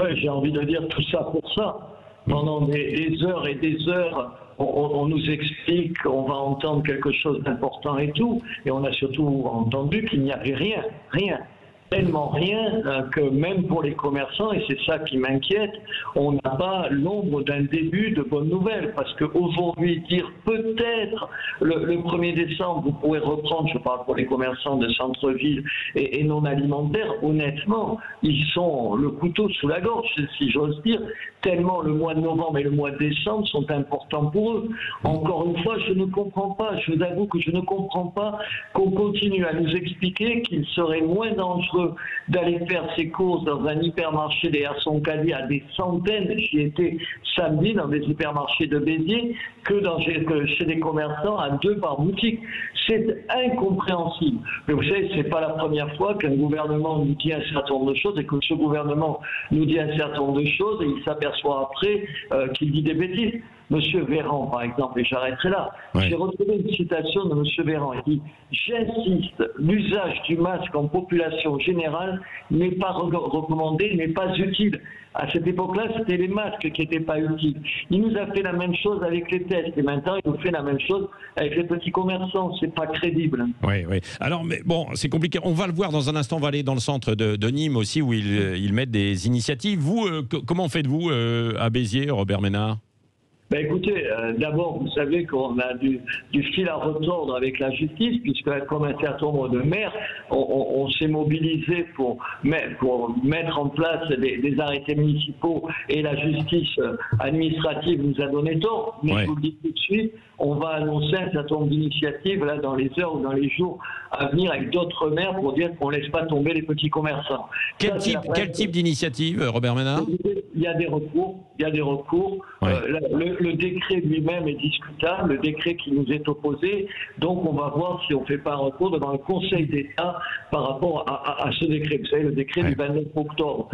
Ouais, j'ai envie de dire tout ça pour ça. Pendant des heures et des heures, on nous explique qu'on va entendre quelque chose d'important et tout, et on a surtout entendu qu'il n'y avait rien, rien. Tellement rien que même pour les commerçants, et c'est ça qui m'inquiète, on n'a pas l'ombre d'un début de bonnes nouvelles. Parce qu'aujourd'hui, dire peut-être le 1er décembre, vous pourrez reprendre, je parle pour les commerçants de centre-ville et non alimentaires, honnêtement, ils sont le couteau sous la gorge, si j'ose dire, tellement le mois de novembre et le mois de décembre sont importants pour eux. Encore une fois, je ne comprends pas, je vous avoue que je ne comprends pas qu'on continue à nous expliquer qu'il serait moins dangereux d'aller faire ses courses dans un hypermarché des Herson-Cadier à des centaines, j'y étais samedi dans des hypermarchés de Béziers, que chez des commerçants à 2 par boutique. C'est incompréhensible. Mais vous savez, c'est pas la première fois qu'un gouvernement nous dit un certain nombre de choses et que ce gouvernement nous dit un certain nombre de choses et il s'aperçoit après qu'il dit des bêtises. Monsieur Véran, par exemple, et j'arrêterai là. Oui. J'ai retrouvé une citation de Monsieur Véran. Il dit « J'insiste, l'usage du masque en population générale n'est pas recommandé, n'est pas utile. » À cette époque-là, c'était les masques qui n'étaient pas utiles. Il nous a fait la même chose avec les tests et maintenant il nous fait la même chose avec les petits commerçants. C'est pas crédible. Oui, oui. Alors, mais bon, c'est compliqué. On va le voir dans un instant. On va aller dans le centre de Nîmes aussi où ils mettent des initiatives. Vous, comment faites-vous à Béziers, Robert Ménard? Ben écoutez, d'abord, vous savez qu'on a du fil à retordre avec la justice, puisque comme un certain nombre de maires, on s'est mobilisé pour mettre en place des arrêtés municipaux et la justice administrative nous a donné tort. Mais je vous le dis tout de suite, on va annoncer un certain nombre d'initiatives là dans les heures ou dans les jours à venir avec d'autres maires pour dire qu'on ne laisse pas tomber les petits commerçants. Quel type d'initiative, Robert Ménard? Il y a des recours. Il y a des recours. Ouais. Le décret lui-même est discutable, le décret qui nous est opposé. Donc on va voir si on ne fait pas un recours devant le Conseil d'État par rapport à ce décret. Vous savez, le décret du 29 octobre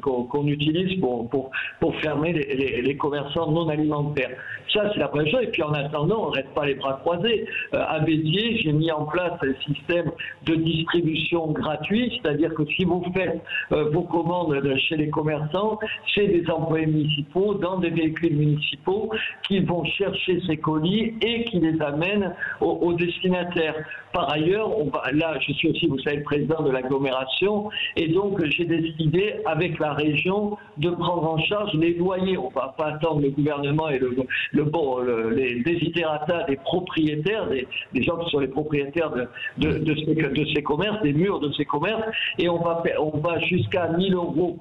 qu'on utilise pour fermer les commerçants non alimentaires. Ça, c'est la première chose. Et puis en attendant, on ne reste pas les bras croisés. À Béziers, j'ai mis en place un système de distribution gratuit, c'est-à-dire que si vous faites vos commandes chez les commerçants, c'est des employés municipaux dans des véhicules municipaux qui vont chercher ces colis et qui les amènent aux destinataires. Par ailleurs, là, je suis aussi, vous savez, le président de l'agglomération, et donc j'ai décidé avec la région de prendre en charge les loyers. On ne va pas attendre le gouvernement et les desiderata des propriétaires, des gens qui sont les propriétaires de ces commerces, des murs de ces commerces, et on va jusqu'à 1 000 €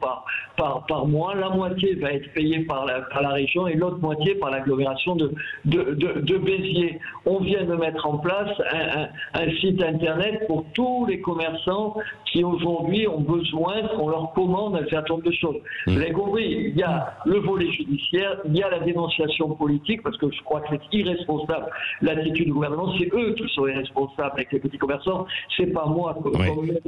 par mois. La moitié va être payée par la région et l'autre moitié par l'agglomération de Béziers. On vient de mettre en place un site internet pour tous les commerçants qui aujourd'hui ont besoin qu'on leur commande un certain nombre de choses. Vous avez compris, il y a le volet judiciaire, il y a la dénonciation politique, parce que je crois que c'est irresponsable l'attitude du gouvernement, c'est eux qui sont irresponsables avec les petits commerçants, c'est pas moi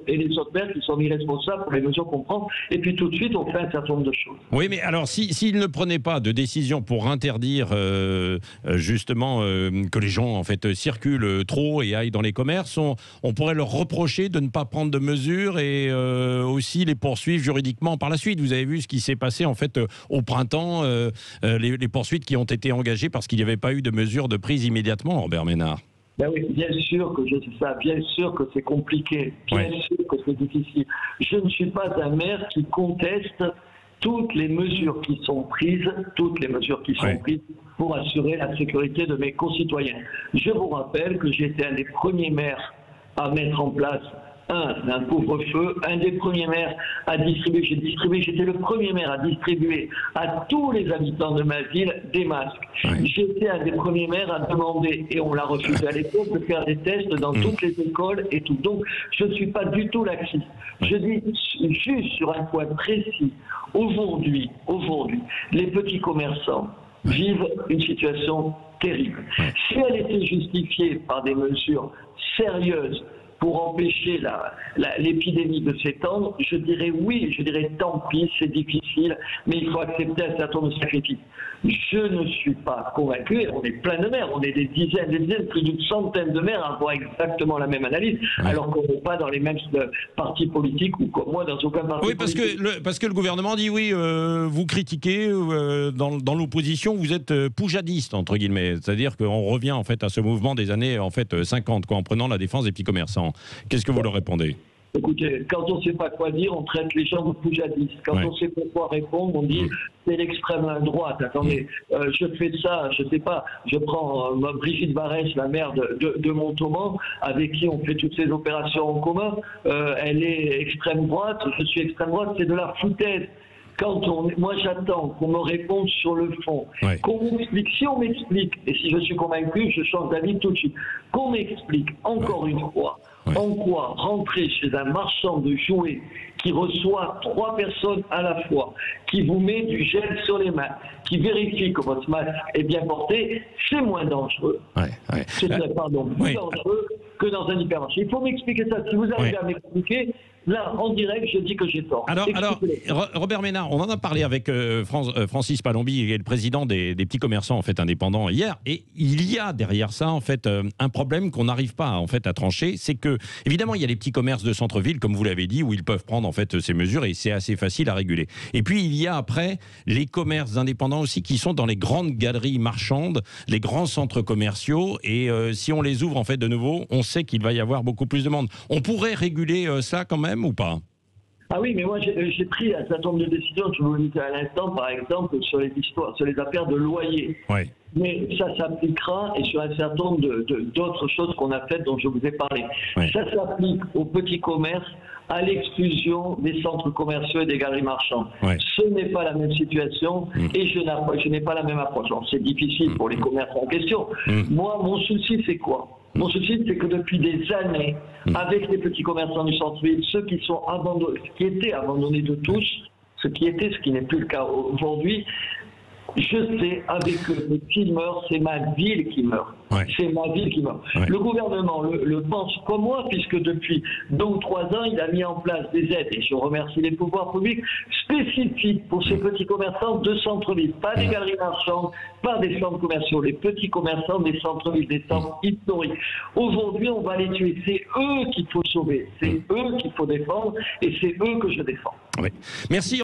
et les autres maires qui sont irresponsables pour les mesures qu'on prend, et puis tout de suite on fait un certain nombre de choses. Oui, mais alors s'ils ne prenaient pas de décision pour interdire justement que les gens en fait circulent trop et aillent dans les commerces, on pourrait leur reprocher de ne pas prendre de mesures et aussi les poursuivre juridiquement par la suite. Vous avez vu ce qui s'est passé en fait au printemps, les poursuites qui ont été engagées parce qu'il n'y avait pas eu de mesures de prise immédiatement, Robert Ménard. Ben oui, bien sûr que je sais ça, bien sûr que c'est compliqué, bien sûr que c'est difficile. Je ne suis pas un maire qui conteste toutes les mesures qui sont prises, pour assurer la sécurité de mes concitoyens. Je vous rappelle que j'ai été un des premiers maires à mettre en place un couvre-feu, un des premiers maires à distribuer, j'étais le premier maire à distribuer à tous les habitants de ma ville des masques. J'étais un des premiers maires à demander, et on l'a refusé à l'époque, de faire des tests dans toutes les écoles et tout. Donc, je ne suis pas du tout laxiste. Je dis juste sur un point précis, aujourd'hui, les petits commerçants vivent une situation terrible. Si elle était justifiée par des mesures sérieuses, pour empêcher l'épidémie de s'étendre, je dirais oui, je dirais tant pis, c'est difficile, mais il faut accepter un certain nombre de sacrifices. Je ne suis pas convaincu, et on est plein de maires, on est des dizaines, plus d'une centaine de maires à avoir exactement la même analyse, alors qu'on n'est pas dans les mêmes partis politiques ou comme moi dans aucun parti politique. Oui, parce que le gouvernement dit oui, vous critiquez, dans l'opposition, vous êtes poujadiste, entre guillemets. C'est-à-dire qu'on revient en fait à ce mouvement des années 50, quoi, en prenant la défense des petits commerçants. Qu'est-ce que vous leur répondez ? Écoutez, quand on ne sait pas quoi dire, on traite les gens de poujadistes. Quand on ne sait pas quoi répondre, on dit c'est l'extrême droite. Attendez, je fais ça, je ne sais pas, je prends Brigitte Barrès, la maire de Montauban, avec qui on fait toutes ces opérations en commun. Elle est extrême droite, je suis extrême droite, c'est de la foutaise. Moi j'attends qu'on me réponde sur le fond, qu'on m'explique, si on m'explique, et si je suis convaincu, je change d'avis tout de suite, qu'on m'explique encore une fois en quoi rentrer chez un marchand de jouets qui reçoit 3 personnes à la fois, qui vous met du gel sur les mains, qui vérifie que votre masque est bien porté, c'est moins dangereux. Ce serait, plus dangereux que dans un hypermarché. Il faut m'expliquer ça. Si vous arrivez à m'expliquer, là, en direct, je dis que j'ai tort. Alors, Robert Ménard, on en a parlé avec Francis Palombi, qui est le président des petits commerçants en fait indépendants hier, et il y a derrière ça en fait un problème qu'on n'arrive pas en fait à trancher, c'est que évidemment il y a les petits commerces de centre-ville, comme vous l'avez dit, où ils peuvent prendre en fait ces mesures et c'est assez facile à réguler. Et puis il y a après les commerces indépendants aussi qui sont dans les grandes galeries marchandes, les grands centres commerciaux, et si on les ouvre en fait de nouveau, on sait qu'il va y avoir beaucoup plus de monde. On pourrait réguler ça quand même ou pas ? Ah oui, mais moi j'ai pris un certain nombre de décisions, je vous le disais à l'instant, par exemple sur les affaires de loyer. Mais ça s'appliquera, et sur un certain nombre d'autres choses qu'on a faites dont je vous ai parlé. Ça s'applique aux petits commerces, à l'exclusion des centres commerciaux et des galeries marchandes. Ce n'est pas la même situation et je n'ai pas la même approche. C'est difficile pour les commerçants en question. Moi, mon souci, c'est quoi ? Mon souci, c'est que depuis des années, avec les petits commerçants du centre-ville, ceux qui sont abandonnés, qui étaient abandonnés de tous, ce qui n'est plus le cas aujourd'hui, je sais, avec eux, s'ils meurent, c'est ma ville qui meurt. C'est ma ville qui meurt. Le gouvernement le pense comme moi, puisque depuis 2 ou 3 ans, il a mis en place des aides, et je remercie les pouvoirs publics, spécifiques pour ces petits commerçants de centre-ville. Pas des galeries marchandes, pas des centres commerciaux, les petits commerçants des centres-villes, des centres historiques. Aujourd'hui, on va les tuer. C'est eux qu'il faut sauver, c'est eux qu'il faut défendre, et c'est eux que je défends. Merci.